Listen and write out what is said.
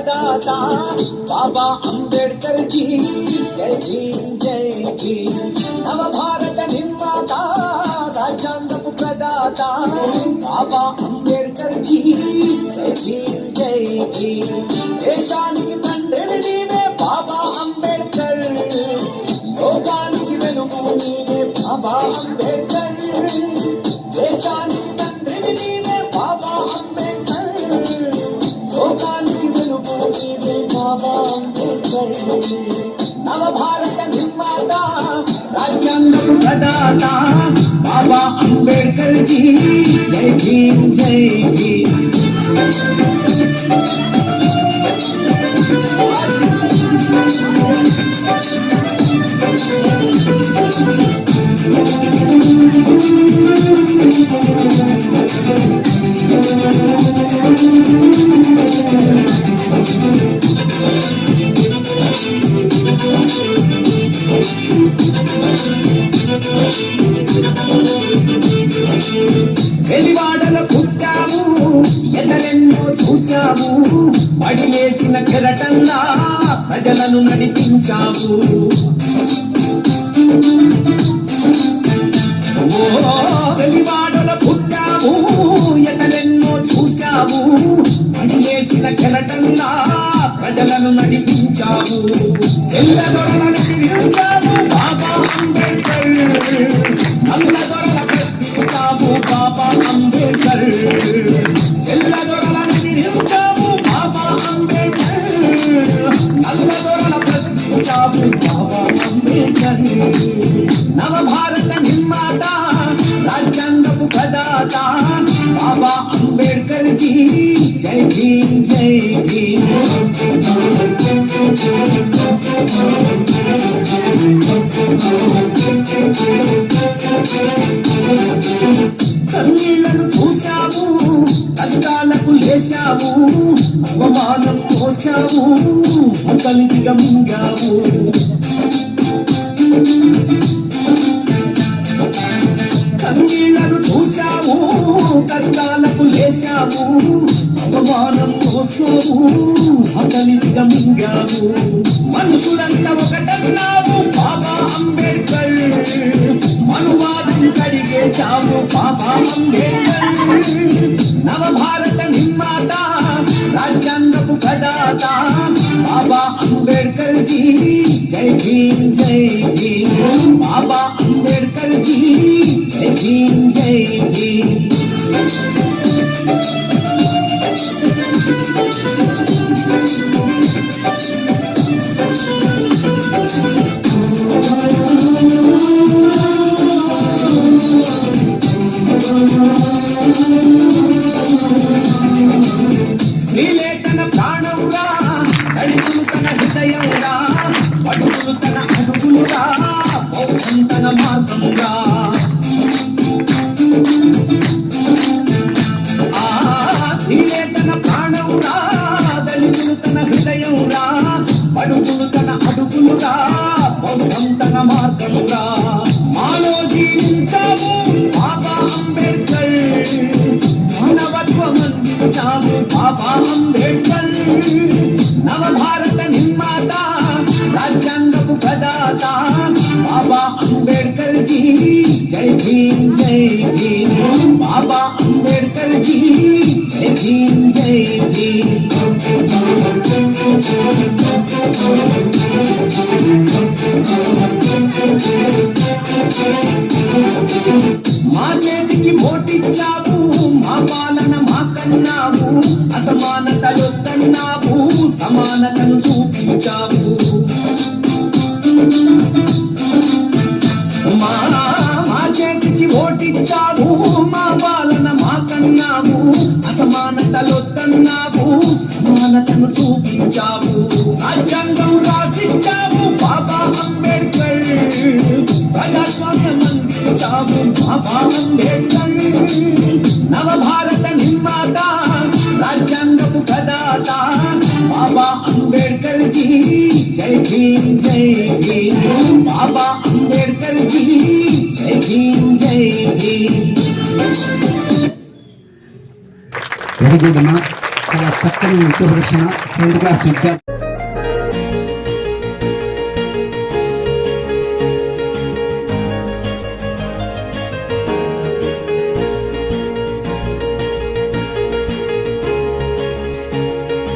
प्रदाता बाबा अंबेडकर जी जय भीम जय भीम। नव भारत निर्माता राज्यांगक प्रदाता बाबा अंबेडकर जी जय भीम जय भीम। देशानिकी తండ్రి నీవే బాబా అంబేడ్కర్, లోకానికి వెలుగు నీవే బాబా అంబేడ్కర్। దేశానికి తండ్రి నీవే బాబా అంబేడ్కర్, లోకానికి వెలుగు నీవే బాబా అంబేడ్కర్। నవ భారత నిర్మాత రాజ్యాంగ ప్రదాత బాబా అంబేడ్కర్ జీ జై భీమ్ జై భీమ్। వెలివాడల పుట్టాము, ఎన్నెన్నో చూశాము, పడిలేసిన కెరటల్లా ప్రజలను నడిపించాము। వెలివాడల పుట్టాము, ఎన్నెన్నో చూశాము, పడిలేసిన కెరటల్లా ప్రజలను నడిపించాము। తెల్లదొరలను తిరిగించాము బాబా అంబేడ్కర్, నల్లదొరల ప్రశ్నించాము బాబా అంబేడ్కర్। తెల్లదొరలను తిరిగించాము బాబా అంబేడ్కర్, నల్లదొరల ప్రశ్నించాము బాబా అంబేడ్కర్। నవ భారత నిర్మాత రాజ్యాంగపు ప్రదాత బాబా అంబేడ్కర్ జీ జై భీమ్ జై భీమ్। కన్నీళ్లను చూశాము, కష్టాలకు లేశాము, అవమానం మోసాము, కలిగిగా మింగాము। కన్నీళ్లను చూశాము, కష్టాలకు లేశాము, అవమానం మోసాము, కలిగిగా మింగాము। మనుషులంతా ఒకటన్నాము బాబా అంబేడ్కర్, మనువాదం కడిగేశాము బాబా అంబేడ్కర్। నవ భారత నిర్మాత రాజ్యాంగపు ప్రదాత బాబా అంబేడ్కర్ జీ జై భీమ్ జై భీమ్। బాబా అంబేడ్కర్ జీ జై భీమ్ జై భీమ్। స్త్రీలే తన ప్రాణంగా, దళితులు తన హృదయంగా, పడుతులు తన అడుగులుగా, బౌద్ధం తన మార్గంగా। స్త్రీలే తన ప్రాణంగా, దళితులు తన హృదయంగా, పడుతులు తన అడుగులుగా, బౌద్ధం తన మార్గంగా। మాలో జీవించాము బాబా అంబేడ్కర్, మానవత్వం అందించాము బాబా అంబేడ్కర్। నవ భారత నిర్మాత రాజ్యాంగపు ప్రదాత బాబా అంబేడ్కర్ జీ జై భీమ్ జై భీమ్। బాబా అంబేడ్కర్ జీ జై భీమ్ జై భీమ్। మా చేతికి ఓటిచ్చావు, మా పాలన మాకన్నావు, అసమానతలొద్దన్నావు, సమానతను చూపించావు। మా చేతికి ఓటిచ్చావు, మా పాలన మాకన్నావు, అసమానతలొద్దన్నావు, సమానతను చూపించావు। రాజ్యాంగం రాసిచ్చావు బాబా అంబేడ్కర్, ప్రజాస్వామ్యం అందించావు బాబా అంబేడ్కర్। నవ భారత నిర్మాత రాజ్యాంగపు ప్రదాత బాబా అంబేడ్కర్ జీ జై భీమ్ జై భీమ్। బాబా అంబేడ్కర్ జీ జై భీమ్ జై భీమ్। వెరీ గుడ్ అమ్మా, చాలా చక్కని నృత్య ప్రదర్శన 7th క్లాస్ విద్యార్థి